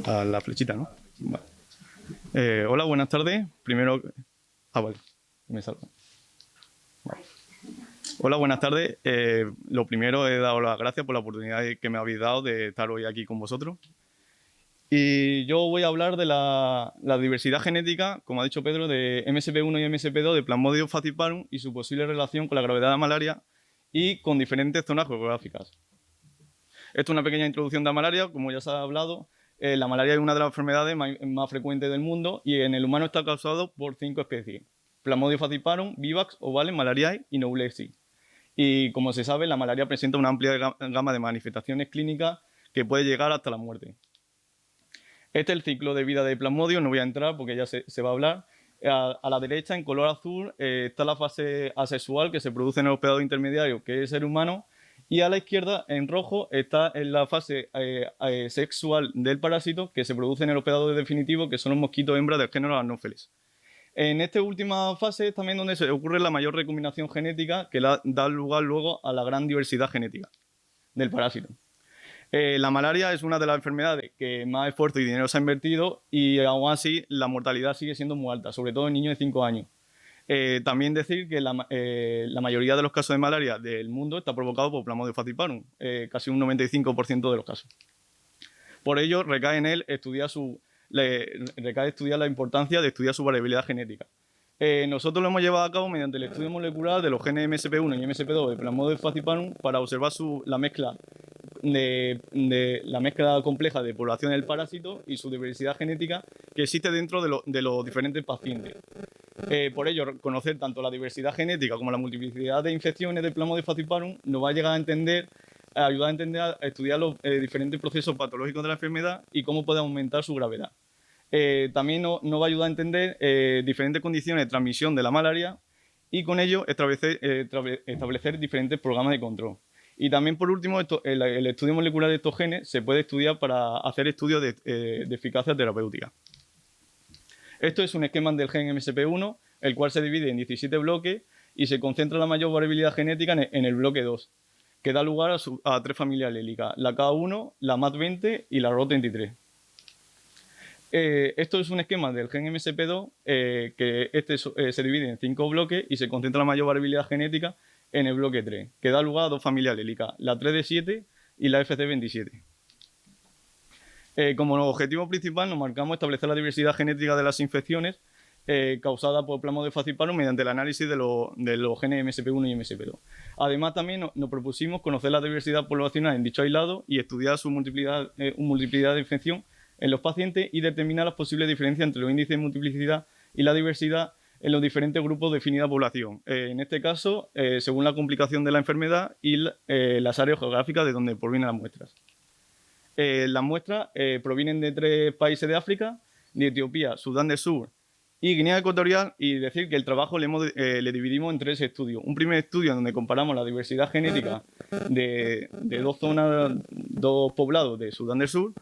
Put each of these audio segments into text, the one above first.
A la flechita, ¿no? Vale. Hola, buenas tardes. Primero... vale. Me salgo. Vale. Hola, buenas tardes. Lo primero, he dado las gracias por la oportunidad que me habéis dado de estar hoy aquí con vosotros. Y yo voy a hablar de la diversidad genética, como ha dicho Pedro, de MSP1 y MSP2 de Plasmodium falciparum y su posible relación con la gravedad de la malaria y con diferentes zonas geográficas. Esto es una pequeña introducción de la malaria, como ya se ha hablado. La malaria es una de las enfermedades más frecuentes del mundo y en el humano está causado por 5 especies: Plasmodium falciparum, Vivax, Ovales, Malariae y Noblesi. Y como se sabe, la malaria presenta una amplia gama de manifestaciones clínicas que puede llegar hasta la muerte. Este es el ciclo de vida de Plasmodium, no voy a entrar porque ya se va a hablar. A la derecha, en color azul, está la fase asexual que se produce en el hospedador intermediario, que es el ser humano, y a la izquierda, en rojo, está en la fase sexual del parásito que se produce en el hospedador definitivo, que son los mosquitos hembras del género Anopheles. En esta última fase es también donde se ocurre la mayor recombinación genética que da lugar luego a la gran diversidad genética del parásito. La malaria es una de las enfermedades que más esfuerzo y dinero se ha invertido y aún así la mortalidad sigue siendo muy alta, sobre todo en niños de 5 años. También decir que la mayoría de los casos de malaria del mundo está provocado por Plasmodium falciparum, casi un 95% de los casos. Por ello, recae en él estudiar la importancia de estudiar su variabilidad genética. Nosotros lo hemos llevado a cabo mediante el estudio molecular de los genes MSP1 y MSP2 de Plasmodium falciparum para observar la mezcla compleja de población del parásito y su diversidad genética que existe dentro de los diferentes pacientes. Por ello, conocer tanto la diversidad genética como la multiplicidad de infecciones de Plasmodium falciparum nos va a llegar a ayudar a estudiar los diferentes procesos patológicos de la enfermedad y cómo puede aumentar su gravedad. También nos va a ayudar a entender diferentes condiciones de transmisión de la malaria y con ello establecer diferentes programas de control. Y también, por último, el estudio molecular de estos genes se puede estudiar para hacer estudios de eficacia terapéutica. Esto es un esquema del gen MSP1, el cual se divide en 17 bloques y se concentra la mayor variabilidad genética en el bloque 2, que da lugar a 3 familias alélicas: la K1, la MAT20 y la RO33. Esto es un esquema del gen MSP2 que se divide en 5 bloques y se concentra la mayor variabilidad genética en el bloque 3, que da lugar a 2 familias alélicas, la 3D7 y la FC27. Como objetivo principal nos marcamos establecer la diversidad genética de las infecciones causadas por Plasmodium falciparum mediante el análisis de los genes MSP1 y MSP2. Además, también nos propusimos conocer la diversidad poblacional en dicho aislado y estudiar su multiplicidad de infección en los pacientes y determinar las posibles diferencias entre los índices de multiplicidad y la diversidad en los diferentes grupos de definida población. En este caso, según la complicación de la enfermedad y las áreas geográficas de donde provienen las muestras. Las muestras provienen de 3 países de África, de Etiopía, Sudán del Sur y Guinea Ecuatorial, y decir que el trabajo le dividimos en 3 estudios. Un primer estudio en donde comparamos la diversidad genética de 2 zonas, 2 poblados de Sudán del Sur.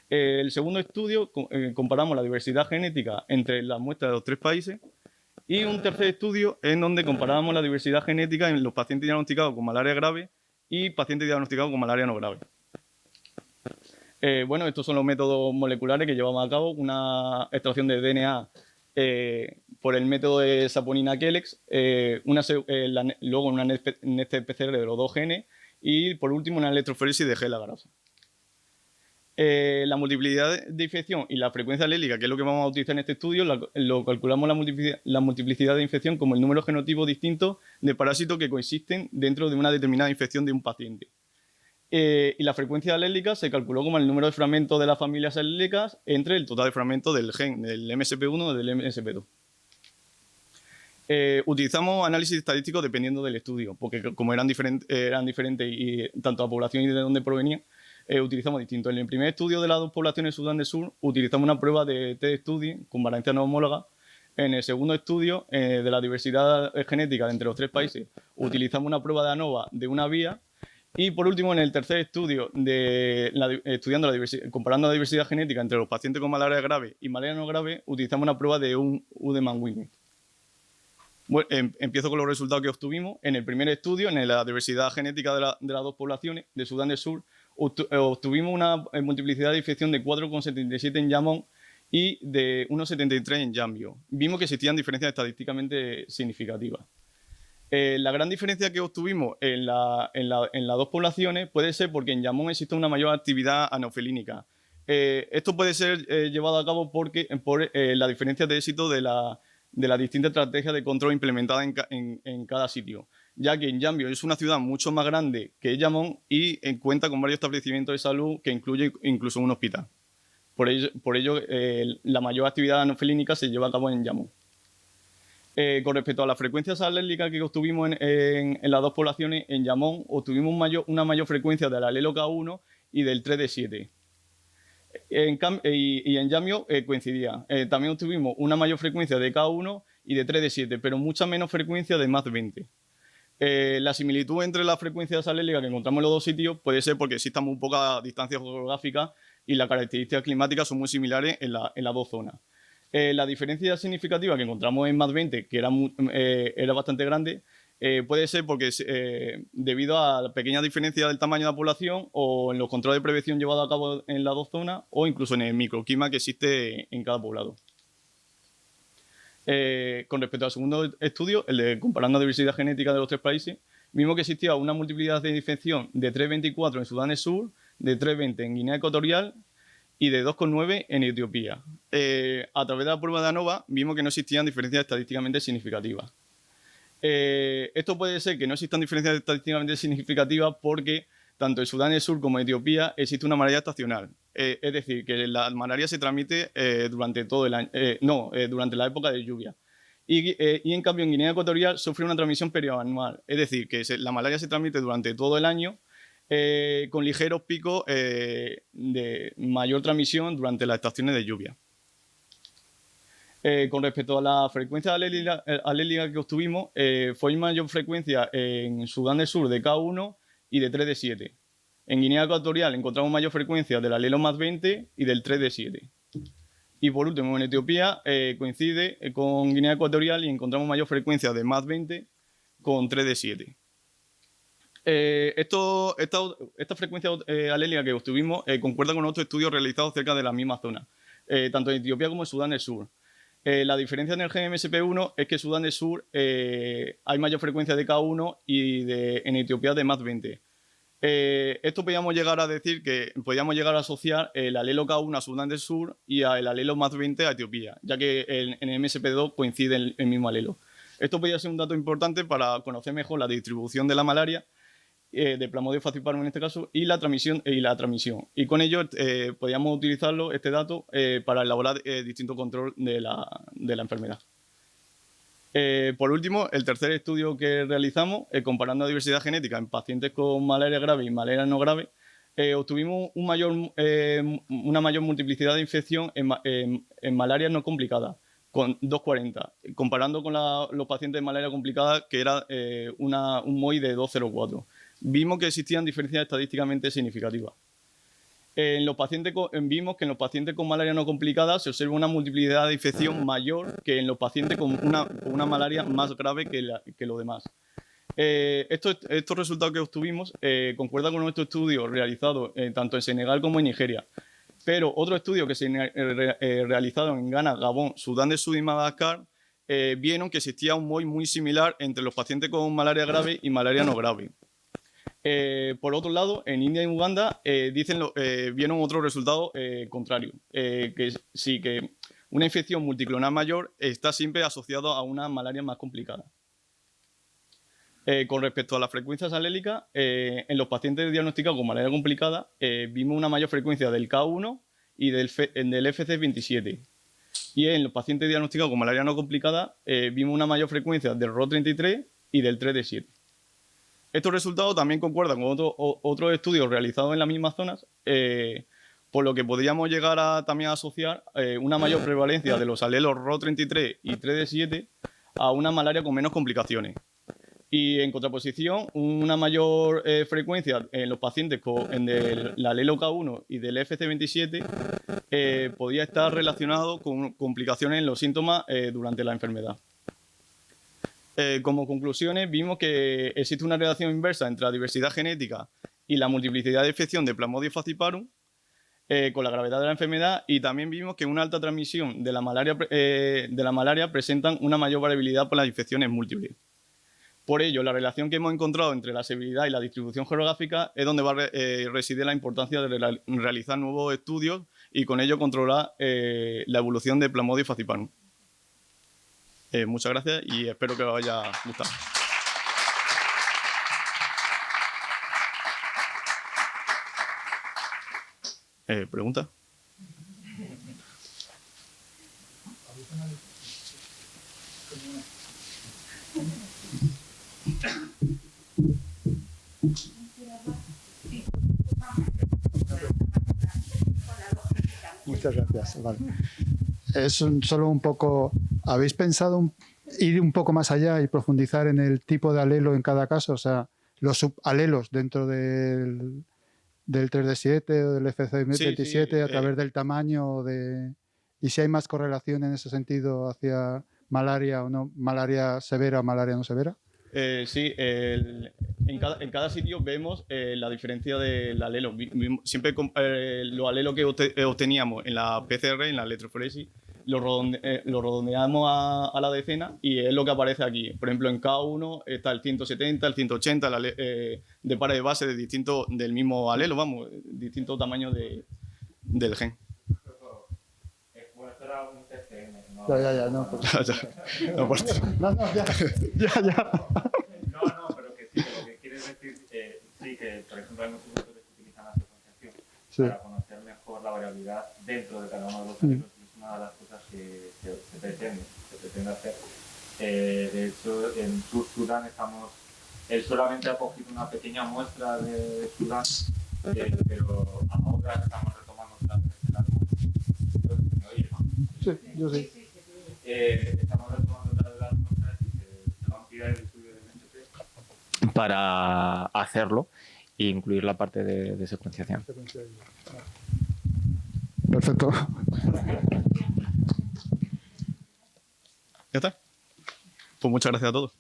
El segundo estudio comparamos la diversidad genética entre las muestras de los 3 países. Y un tercer estudio en donde comparábamos la diversidad genética en los pacientes diagnosticados con malaria grave y pacientes diagnosticados con malaria no grave. Bueno, estos son los métodos moleculares que llevamos a cabo: una extracción de DNA por el método de Saponina-Kellex, luego una NEST-PCR de los 2 genes y, por último, una electroforesis de gel agarasa. La multiplicidad de infección y la frecuencia alélica, que es lo que vamos a utilizar en este estudio, lo calculamos la multiplicidad de infección como el número genotipo distinto de parásitos que coexisten dentro de una determinada infección de un paciente. Y la frecuencia alélica se calculó como el número de fragmentos de las familias alélicas entre el total de fragmentos del gen del MSP1 o del MSP2. Utilizamos análisis estadísticos dependiendo del estudio, porque como eran diferentes y tanto la población y de dónde provenían, utilizamos distintos. En el primer estudio de las 2 poblaciones de Sudán del Sur utilizamos una prueba de T-Study con variancia no homóloga. En el segundo estudio de la diversidad genética entre los 3 países utilizamos una prueba de ANOVA de una vía. Y por último, en el tercer estudio, comparando la diversidad genética entre los pacientes con malaria grave y malaria no grave, utilizamos una prueba de un Udemann-Wigner. Bueno, empiezo con los resultados que obtuvimos. En el primer estudio, en la diversidad genética de las 2 poblaciones de Sudán del Sur, obtuvimos una multiplicidad de infección de 4,77 en Yamón y de 1,73 en Yambio. Vimos que existían diferencias estadísticamente significativas. La gran diferencia que obtuvimos en las dos poblaciones puede ser porque en Yamón existe una mayor actividad anofilínica. Esto puede ser llevado a cabo por la diferencia de éxito de las distintas estrategias de control implementadas en cada sitio, ya que en Yambio es una ciudad mucho más grande que Yamón y cuenta con varios establecimientos de salud que incluye incluso un hospital. Por ello la mayor actividad anofilínica se lleva a cabo en Yamón. Con respecto a las frecuencias alélicas que obtuvimos en las dos poblaciones, en Yamón obtuvimos una mayor frecuencia del alelo K1 y del 3D7. Y en Yambio coincidía. También obtuvimos una mayor frecuencia de K1 y de 3D7, pero mucha menos frecuencia de más 20. La similitud entre las frecuencias alélicas que encontramos en los dos sitios puede ser porque existan muy pocas distancias geográficas y las características climáticas son muy similares en las dos zonas. La diferencia significativa que encontramos en más 20, que era bastante grande, puede ser porque debido a la pequeña diferencia del tamaño de la población o en los controles de prevención llevados a cabo en las dos zonas o incluso en el microclima que existe en cada poblado. Con respecto al segundo estudio, el de comparando la diversidad genética de los tres países, vimos que existía una multiplicidad de infección de 3,24 en Sudán del Sur, de 3,20 en Guinea Ecuatorial y de 2,9 en Etiopía. A través de la prueba de ANOVA vimos que no existían diferencias estadísticamente significativas. Esto puede ser que no existan diferencias estadísticamente significativas porque tanto en Sudán del Sur como en Etiopía existe una malaria estacional. Es decir, que la malaria se transmite durante todo el año, durante la época de lluvia. Y en cambio en Guinea Ecuatorial sufre una transmisión perioanual. Es decir, que la malaria se transmite durante todo el año con ligeros picos de mayor transmisión durante las estaciones de lluvia. Con respecto a la frecuencia alélica que obtuvimos, fue mayor frecuencia en Sudán del Sur de K1 y de 3D7. En Guinea Ecuatorial encontramos mayor frecuencia del alelo más 20 y del 3D7. Y por último, en Etiopía coincide con Guinea Ecuatorial y encontramos mayor frecuencia de más 20 con 3D7. Esta frecuencia alélica que obtuvimos concuerda con otros estudios realizados cerca de la misma zona, tanto en Etiopía como en Sudán del Sur. La diferencia en el gen MSP1 es que en Sudán del Sur hay mayor frecuencia de K1 y en Etiopía de más 20. Esto podríamos llegar a decir que podríamos llegar a asociar el alelo K1 a Sudán del Sur y el alelo más 20 a Etiopía, ya que en el MSP2 coincide el mismo alelo. Esto podría ser un dato importante para conocer mejor la distribución de la malaria, de Plasmodium falciparum en este caso, y la transmisión. Y con ello podríamos utilizarlo, este dato, para elaborar distintos controles de la enfermedad. Por último, el tercer estudio que realizamos, comparando la diversidad genética en pacientes con malaria grave y malaria no grave, obtuvimos una mayor multiplicidad de infección en malaria no complicada, con 2,40, comparando con los pacientes de malaria complicada, que era un MOI de 2,04. Vimos que existían diferencias estadísticamente significativas. Vimos que en los pacientes con malaria no complicada se observa una multiplicidad de infección mayor que en los pacientes con una malaria más grave que los demás. Estos resultados que obtuvimos concuerdan con nuestro estudio realizado tanto en Senegal como en Nigeria. Pero otros estudios que se realizaron en Ghana, Gabón, Sudán del Sur y Madagascar vieron que existía un MOI muy similar entre los pacientes con malaria grave y malaria no grave. Por otro lado, en India y Uganda vieron otro resultado contrario, que una infección multiclonal mayor está siempre asociada a una malaria más complicada. Con respecto a las frecuencias alélicas, en los pacientes diagnosticados con malaria complicada vimos una mayor frecuencia del K1 y del FC27. Y en los pacientes diagnosticados con malaria no complicada vimos una mayor frecuencia del RO33 y del 3D7. Estos resultados también concuerdan con otros estudios realizados en las mismas zonas, por lo que podríamos llegar a también asociar una mayor prevalencia de los alelos RO33 y 3D7 a una malaria con menos complicaciones. Y en contraposición, una mayor frecuencia en los pacientes con el alelo K1 y del FC27 podría estar relacionado con complicaciones en los síntomas durante la enfermedad. Como conclusiones, vimos que existe una relación inversa entre la diversidad genética y la multiplicidad de infección de Plasmodium falciparum con la gravedad de la enfermedad, y también vimos que una alta transmisión de la malaria presentan una mayor variabilidad por las infecciones múltiples. Por ello, la relación que hemos encontrado entre la severidad y la distribución geográfica es donde va a residir la importancia de realizar nuevos estudios y con ello controlar la evolución de Plasmodium falciparum. Muchas gracias y espero que os haya gustado. ¿Pregunta? Muchas gracias. Vale. Es solo un poco... ¿Habéis pensado ir un poco más allá y profundizar en el tipo de alelo en cada caso? O sea, los subalelos dentro del 3D7 o del FC27 sí, a través del tamaño y si hay más correlación en ese sentido hacia malaria o no, malaria severa o malaria no severa. Sí, en cada sitio vemos la diferencia del alelo. Siempre los alelos que obteníamos en la PCR, en la electroforesis, lo redondeamos a la decena y es lo que aparece aquí. Por ejemplo, en K1 está el 170, el 180, de pares de base del mismo alelo, vamos, distintos tamaños del gen. Ya, no. No, Ya. No, pero que sí, que lo que quieres decir, sí, que por ejemplo hay muchos autores que utilizan la secuenciación para conocer mejor la variabilidad dentro de cada uno de los alelos, y es una de las cosas que se pretende hacer. De hecho, en Sudán él solamente ha cogido una pequeña muestra de Sudán, pero ahora estamos retomando otra vez las muestras. ¿Me oye, no? Sí, yo sí. Estamos retomando otra vez las muestras y se va a ampliar el estudio del MSP para hacerlo e incluir la parte de secuenciación. Perfecto. ¿Ya está? Pues muchas gracias a todos.